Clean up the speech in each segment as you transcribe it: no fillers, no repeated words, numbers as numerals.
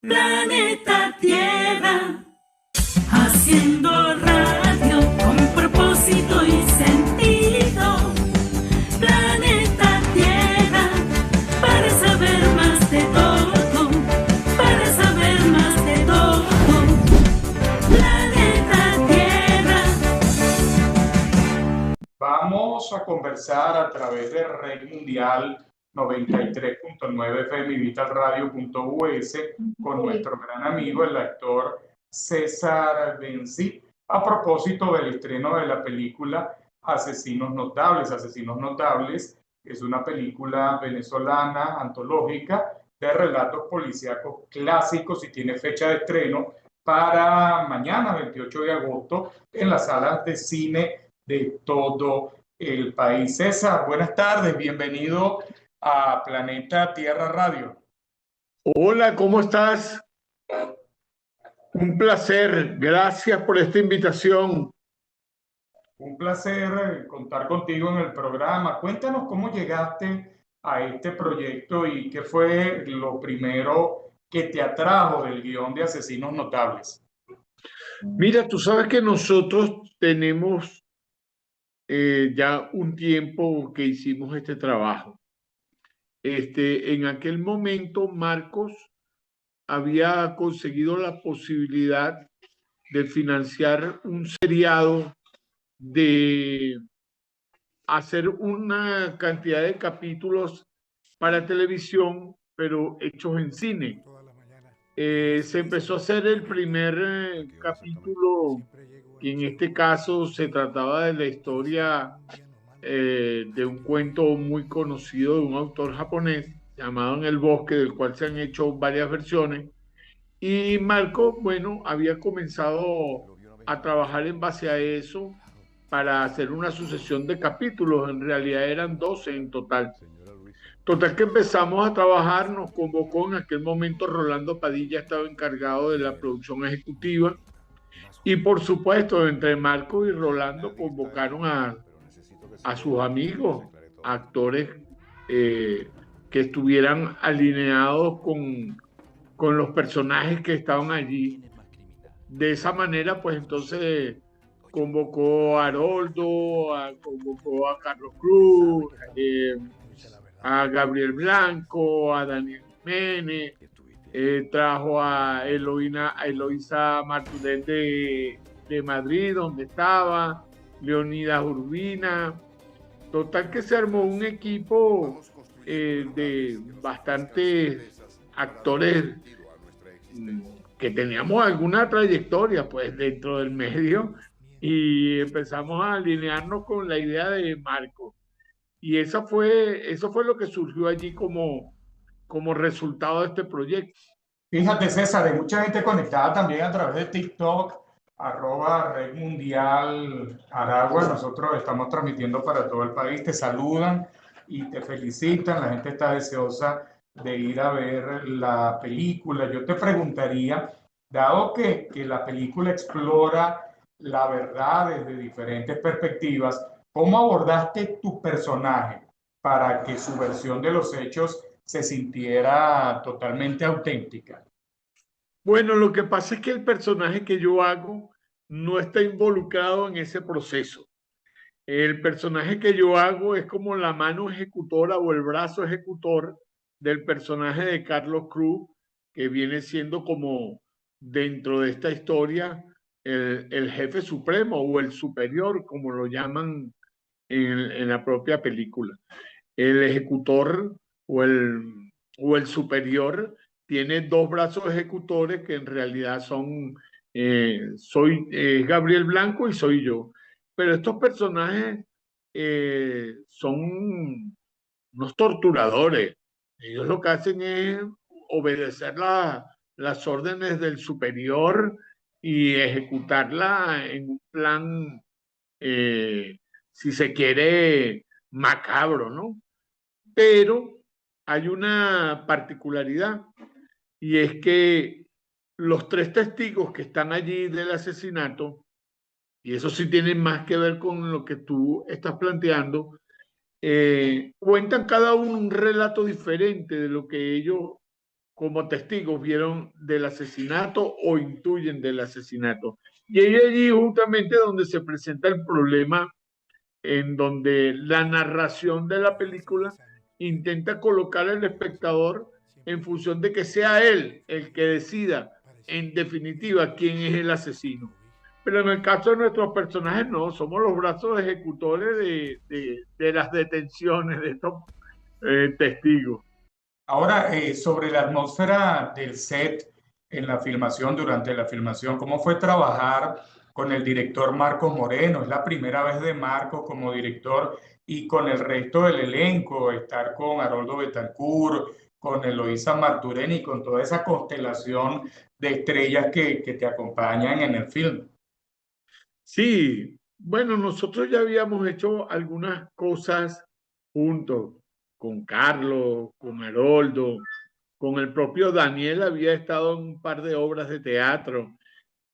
Planeta Tierra, haciendo radio con propósito y sentido. Planeta Tierra, para saber más de todo, para saber más de todo. Planeta Tierra. Vamos a conversar a través de Red Mundial 93.9 FM y vitalradio.us con nuestro gran amigo, el actor César Benzi, a propósito del estreno de la película Asesinos Notables. Asesinos Notables es una película venezolana, antológica, de relatos policíacos clásicos y tiene fecha de estreno para mañana, 28 de agosto, en las salas de cine de todo el país. César, buenas tardes, bienvenido a Planeta Tierra Radio. Hola, ¿cómo estás? Un placer, gracias por esta invitación. Un placer contar contigo en el programa. Cuéntanos cómo llegaste a este proyecto y qué fue lo primero que te atrajo del guión de Asesinos Notables. Mira, tú sabes que nosotros tenemos ya un tiempo que hicimos este trabajo. En aquel momento, Marcos había conseguido la posibilidad de financiar un seriado, de hacer una cantidad de capítulos para televisión, pero hechos en cine. Se empezó a hacer el primer capítulo, que en este caso se trataba de la historia de un cuento muy conocido de un autor japonés llamado En el bosque, del cual se han hecho varias versiones. Y Marco, bueno, había comenzado a trabajar en base a eso para hacer una sucesión de capítulos. En realidad eran 12 en total. Total que empezamos a trabajar, nos convocó en aquel momento Rolando Padilla, estaba encargado de la producción ejecutiva, y por supuesto entre Marco y Rolando convocaron a sus amigos, actores que estuvieran alineados con los personajes que estaban allí. De esa manera, pues entonces convocó a Haroldo, convocó a Carlos Cruz, a Gabriel Blanco, a Daniel Jiménez, trajo a Eloísa Martínez de Madrid, donde estaba, Leonidas Urbina. Total que se armó un equipo de bastantes actores que teníamos alguna trayectoria pues dentro del medio, y empezamos a alinearnos con la idea de Marco. Y eso fue lo que surgió allí como resultado de este proyecto. Fíjate, César, hay mucha gente conectada también a través de TikTok, @Red Mundial Aragua. Nosotros estamos transmitiendo para todo el país. Te saludan y te felicitan. La gente está deseosa de ir a ver la película. Yo te preguntaría, dado que la película explora la verdad desde diferentes perspectivas, ¿cómo abordaste tu personaje para que su versión de los hechos se sintiera totalmente auténtica? Bueno, lo que pasa es que el personaje que yo hago no está involucrado en ese proceso. El personaje que yo hago es como la mano ejecutora o el brazo ejecutor del personaje de Carlos Cruz, que viene siendo como dentro de esta historia el jefe supremo o el superior, como lo llaman en la propia película. El ejecutor o el superior tiene dos brazos ejecutores que en realidad son, soy Gabriel Blanco y soy yo. Pero estos personajes son unos torturadores. Ellos lo que hacen es obedecer las órdenes del superior y ejecutarla en un plan, si se quiere, macabro, ¿no? Pero hay una particularidad, y es que los tres testigos que están allí del asesinato, y eso sí tiene más que ver con lo que tú estás planteando, cuentan cada uno un relato diferente de lo que ellos como testigos vieron del asesinato o intuyen del asesinato. Y es allí justamente donde se presenta el problema, en donde la narración de la película intenta colocar al espectador en función de que sea él el que decida en definitiva quién es el asesino. Pero en el caso de nuestros personajes no, somos los brazos ejecutores de las detenciones de estos testigos. Ahora, sobre la atmósfera del set en la filmación, durante la filmación, ¿cómo fue trabajar con el director Marcos Moreno? Es la primera vez de Marcos como director y con el resto del elenco, estar con Haroldo Betancourt, con Eloísa Martureni, con toda esa constelación de estrellas que te acompañan en el film. Sí, bueno, nosotros ya habíamos hecho algunas cosas juntos, con Carlos, con Haroldo, con el propio Daniel había estado en un par de obras de teatro,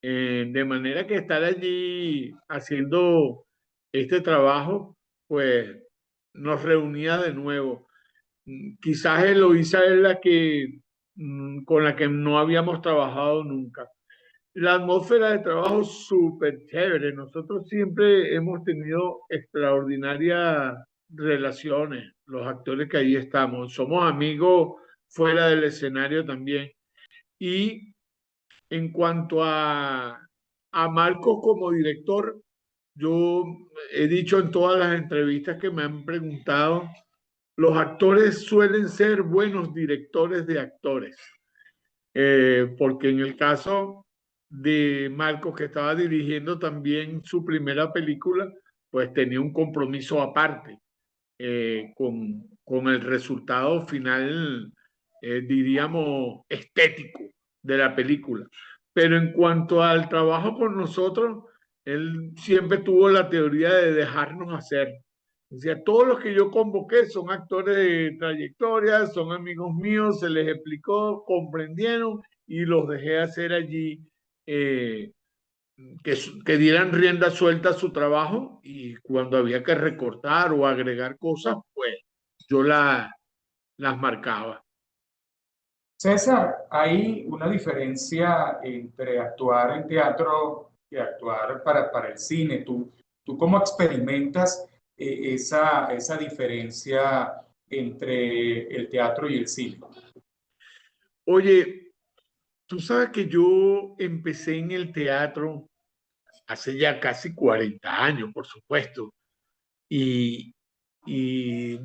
de manera que estar allí haciendo este trabajo, pues nos reunía de nuevo. Quizás Eloísa es la que, con la que no habíamos trabajado nunca. La atmósfera de trabajo súper chévere. Nosotros siempre hemos tenido extraordinarias relaciones, los actores que ahí estamos. Somos amigos fuera del escenario también. Y en cuanto a Marcos como director, yo he dicho en todas las entrevistas que me han preguntado, los actores suelen ser buenos directores de actores. Porque en el caso de Marcos, que estaba dirigiendo también su primera película, pues tenía un compromiso aparte con el resultado final, diríamos, estético de la película. Pero en cuanto al trabajo con nosotros, él siempre tuvo la teoría de dejarnos hacer. O sea, todos los que yo convoqué son actores de trayectoria, son amigos míos, se les explicó, comprendieron y los dejé hacer allí, eh, que dieran rienda suelta a su trabajo y cuando había que recortar o agregar cosas, pues yo las marcaba. César, hay una diferencia entre actuar en teatro y actuar para el cine. ¿Tú cómo experimentas esa diferencia entre el teatro y el cine? Oye, tú sabes que yo empecé en el teatro hace ya casi 40 años, por supuesto, y, y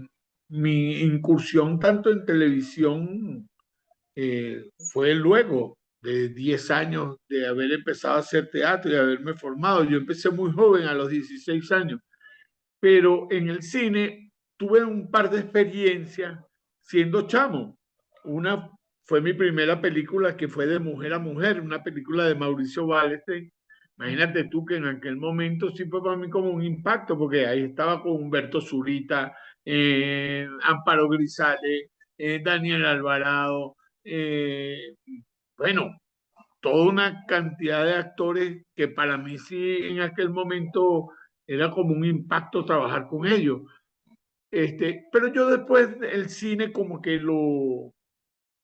mi incursión tanto en televisión fue luego de 10 años de haber empezado a hacer teatro y haberme formado. Yo empecé muy joven, a los 16 años, pero en el cine tuve un par de experiencias siendo chamo. Una fue mi primera película que fue de mujer a mujer, una película de Mauricio Ballester. Imagínate tú que en aquel momento sí fue para mí como un impacto, porque ahí estaba con Humberto Zurita, Amparo Grisales, Daniel Alvarado, eh, bueno, toda una cantidad de actores que para mí sí en aquel momento era como un impacto trabajar con ellos. Pero yo después el cine como que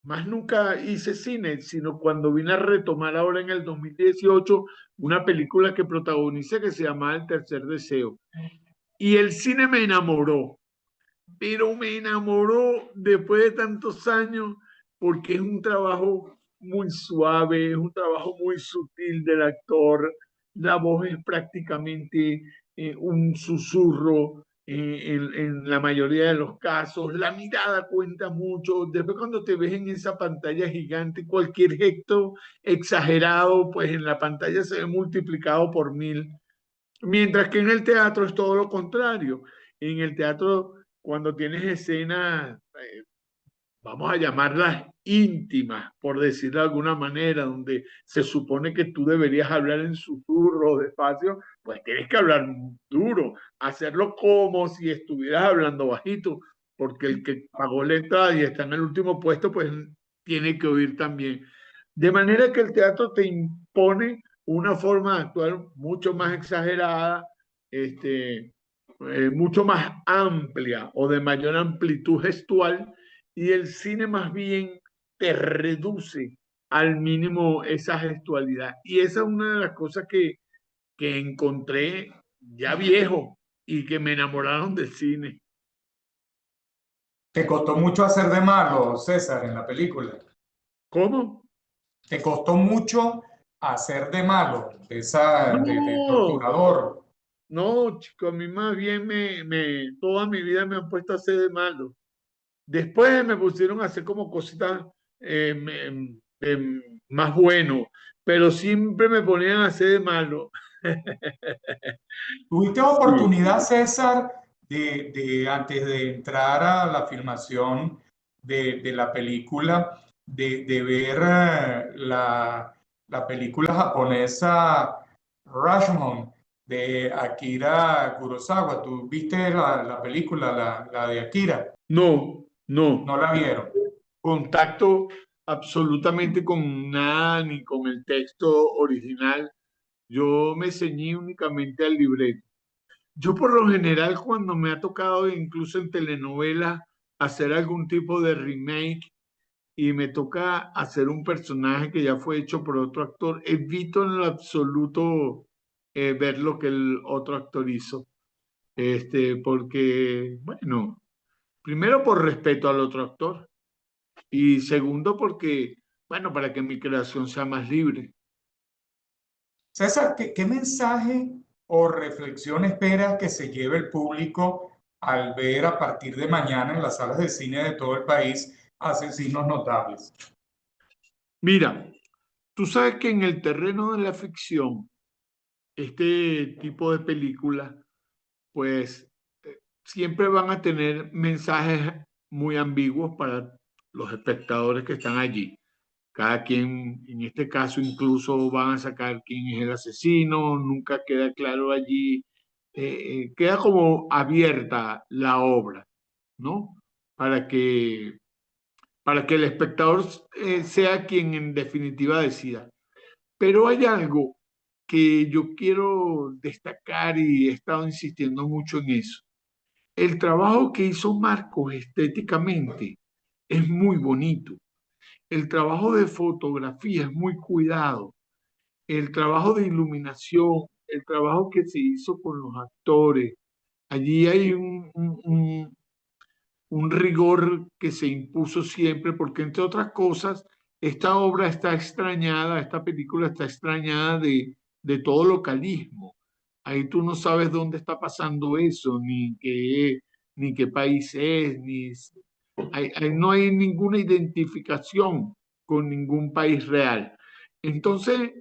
más nunca hice cine, sino cuando vine a retomar ahora en el 2018 una película que protagonicé que se llamaba El Tercer Deseo. Y el cine me enamoró, pero me enamoró después de tantos años porque es un trabajo muy suave, es un trabajo muy sutil del actor, la voz es prácticamente un susurro en la mayoría de los casos, la mirada cuenta mucho, después cuando te ves en esa pantalla gigante, cualquier gesto exagerado, pues en la pantalla se ve multiplicado por 1000. Mientras que en el teatro es todo lo contrario. En el teatro, cuando tienes escenas, vamos a llamarlas íntimas, por decirlo de alguna manera, donde se supone que tú deberías hablar en susurro, despacio, pues tienes que hablar duro, hacerlo como si estuvieras hablando bajito, porque el que pagó la entrada y está en el último puesto, pues tiene que oír también. De manera que el teatro te impone una forma de actuar mucho más exagerada, mucho más amplia o de mayor amplitud gestual, y el cine más bien te reduce al mínimo esa gestualidad. Y esa es una de las cosas que encontré ya viejo y que me enamoraron del cine. ¿Te costó mucho hacer de malo, César, en la película? ¿Cómo? ¿Te costó mucho hacer de malo, de No, torturador? no, chico, a mí más bien toda mi vida me han puesto a hacer de malo. Después me pusieron a hacer como cositas más bueno, pero siempre me ponían a hacer de malo. ¿Tuviste Sí. oportunidad, César, antes de entrar a la filmación de la película, de ver la película japonesa Rashomon de Akira Kurosawa? ¿Tú viste la película, la de Akira? No, no. ¿No la vieron? Contacto absolutamente con nada ni con el texto original. Yo me ceñí únicamente al libreto. Yo por lo general cuando me ha tocado incluso en telenovelas hacer algún tipo de remake y me toca hacer un personaje que ya fue hecho por otro actor, evito en lo absoluto ver lo que el otro actor hizo. Porque, bueno, primero por respeto al otro actor y segundo porque, bueno, para que mi creación sea más libre. César, ¿qué mensaje o reflexión esperas que se lleve el público al ver a partir de mañana en las salas de cine de todo el país Asesinos Notables? Mira, tú sabes que en el terreno de la ficción, este tipo de películas, pues siempre van a tener mensajes muy ambiguos para los espectadores que están allí. Cada quien, en este caso, incluso van a sacar quién es el asesino, nunca queda claro allí, queda como abierta la obra, ¿no? Para que, para que el espectador sea quien en definitiva decida. Pero hay algo que yo quiero destacar y he estado insistiendo mucho en eso. El trabajo que hizo Marcos estéticamente es muy bonito. El trabajo de fotografía es muy cuidado. El trabajo de iluminación, el trabajo que se hizo con los actores. Allí hay un rigor que se impuso siempre, porque entre otras cosas, esta obra está extrañada, esta película está extrañada de todo localismo. Ahí tú no sabes dónde está pasando eso, ni qué país es, ahí no hay ninguna identificación con ningún país real. Entonces,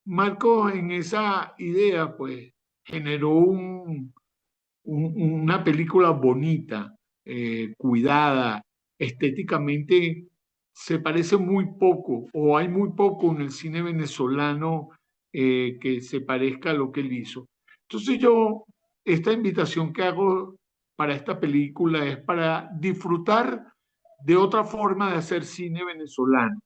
Marco en esa idea, pues, generó una película bonita, cuidada, estéticamente se parece muy poco o hay muy poco en el cine venezolano que se parezca a lo que él hizo. Entonces yo, esta invitación que hago para esta película es para disfrutar de otra forma de hacer cine venezolano.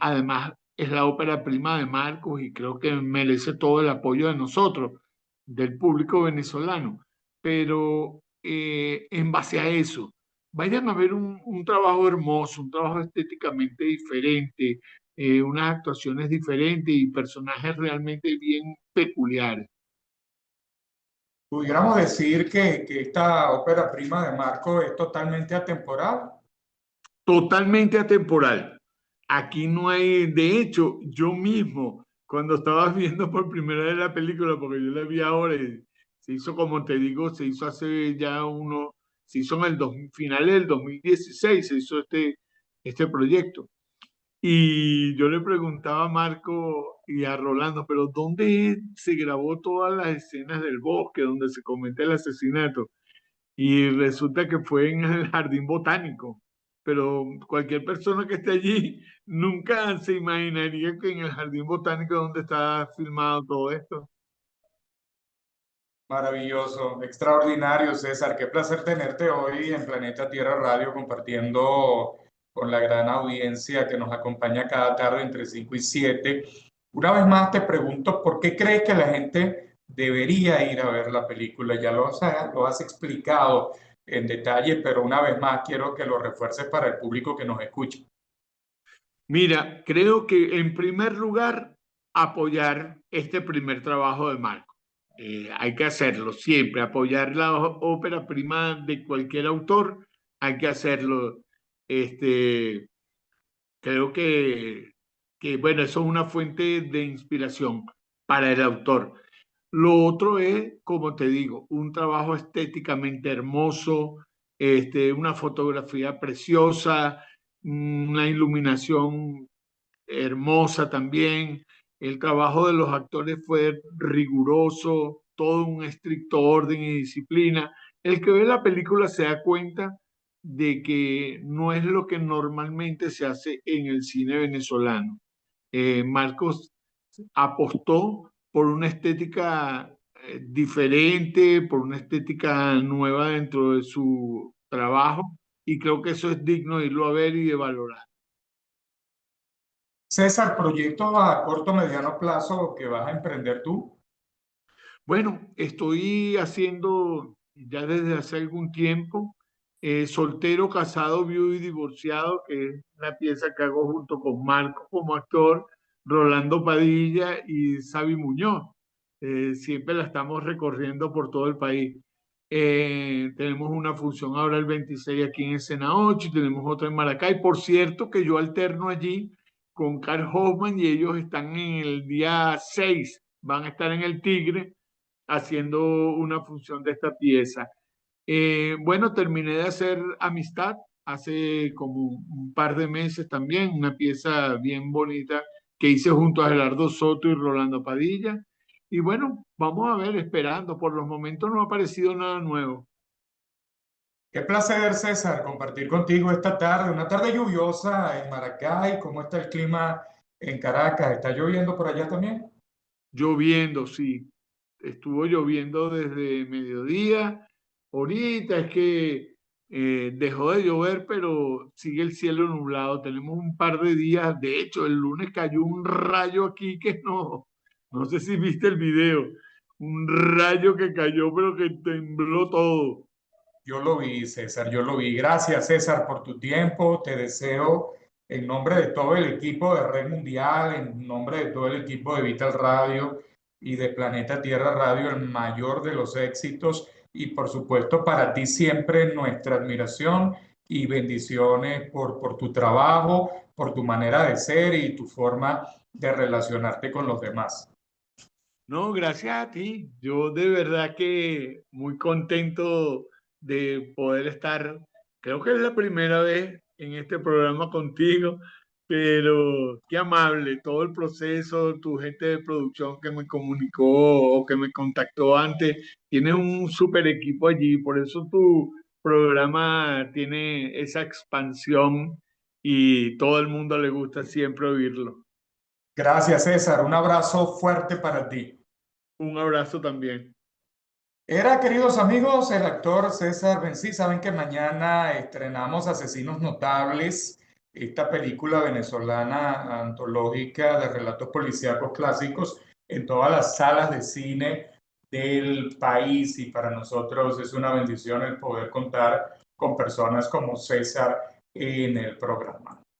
Además, es la ópera prima de Marcos y creo que merece todo el apoyo de nosotros, del público venezolano. Pero en base a eso, vayan a ver un trabajo hermoso, un trabajo estéticamente diferente, unas actuaciones diferentes y personajes realmente bien peculiares. Pudiéramos decir que esta ópera prima de Marco es totalmente atemporal. Totalmente atemporal. Aquí no hay, de hecho, yo mismo, cuando estaba viendo por primera vez la película, porque yo la vi ahora, y se hizo, como te digo, se hizo hace ya se hizo en finales del 2016, se hizo este proyecto. Y yo le preguntaba a Marco y a Rolando, pero ¿dónde se grabó todas las escenas del bosque, donde se comete el asesinato? Y resulta que fue en el jardín botánico. Pero cualquier persona que esté allí nunca se imaginaría que en el jardín botánico donde está filmado todo esto. Maravilloso, extraordinario, César. Qué placer tenerte hoy en Planeta Tierra Radio compartiendo con la gran audiencia que nos acompaña cada tarde entre 5 y 7. Una vez más te pregunto, ¿por qué crees que la gente debería ir a ver la película? Ya lo has explicado en detalle, pero una vez más quiero que lo refuerces para el público que nos escucha. Mira, creo que en primer lugar apoyar este primer trabajo de Marco. Hay que hacerlo siempre, apoyar la ópera prima de cualquier autor, hay que hacerlo. Este, creo que, bueno, eso es una fuente de inspiración para el autor. Lo otro es, como te digo, un trabajo estéticamente hermoso, una fotografía preciosa, una iluminación hermosa también. El trabajo de los actores fue riguroso, todo un estricto orden y disciplina. El que ve la película se da cuenta de que no es lo que normalmente se hace en el cine venezolano. Marcos apostó por una estética diferente, por una estética nueva dentro de su trabajo y creo que eso es digno de irlo a ver y de valorar. César, proyectos a corto mediano plazo que vas a emprender tú. Bueno, estoy haciendo ya desde hace algún tiempo Soltero, Casado, Viudo y Divorciado, que es una pieza que hago junto con Marco como actor, Rolando Padilla y Xavi Muñoz. Siempre la estamos recorriendo por todo el país. Tenemos una función ahora el 26 aquí en Escena 8 y tenemos otra en Maracay. Por cierto, que yo alterno allí con Carl Hoffman y ellos están en el día 6, van a estar en el Tigre haciendo una función de esta pieza. Bueno, terminé de hacer Amistad hace como un par de meses también, una pieza bien bonita que hice junto a Gerardo Soto y Rolando Padilla. Y bueno, vamos a ver, esperando. Por los momentos no ha aparecido nada nuevo. Qué placer, César, compartir contigo esta tarde, una tarde lluviosa en Maracay. ¿Cómo está el clima en Caracas? ¿Está lloviendo por allá también? Lloviendo, sí. Estuvo lloviendo desde mediodía. Ahorita es que dejó de llover, pero sigue el cielo nublado. Tenemos un par de días. De hecho, el lunes cayó un rayo aquí que no sé si viste el video. Un rayo que cayó, pero que tembló todo. Yo lo vi, César, yo lo vi. Gracias, César, por tu tiempo. Te deseo, en nombre de todo el equipo de Red Mundial, en nombre de todo el equipo de Vital Radio y de Planeta Tierra Radio, el mayor de los éxitos. Y por supuesto, para ti siempre nuestra admiración y bendiciones por tu trabajo, por tu manera de ser y tu forma de relacionarte con los demás. No, gracias a ti. Yo de verdad que muy contento de poder estar, creo que es la primera vez en este programa contigo, pero qué amable todo el proceso, tu gente de producción que me comunicó o que me contactó antes, tienes un super equipo allí, por eso tu programa tiene esa expansión y todo el mundo le gusta siempre oírlo. Gracias, César. Un abrazo fuerte para ti. Un abrazo también. Era, queridos amigos, el actor César Bencí. Saben que mañana estrenamos Asesinos Notables, esta película venezolana antológica de relatos policíacos clásicos en todas las salas de cine del país y para nosotros es una bendición el poder contar con personas como César en el programa.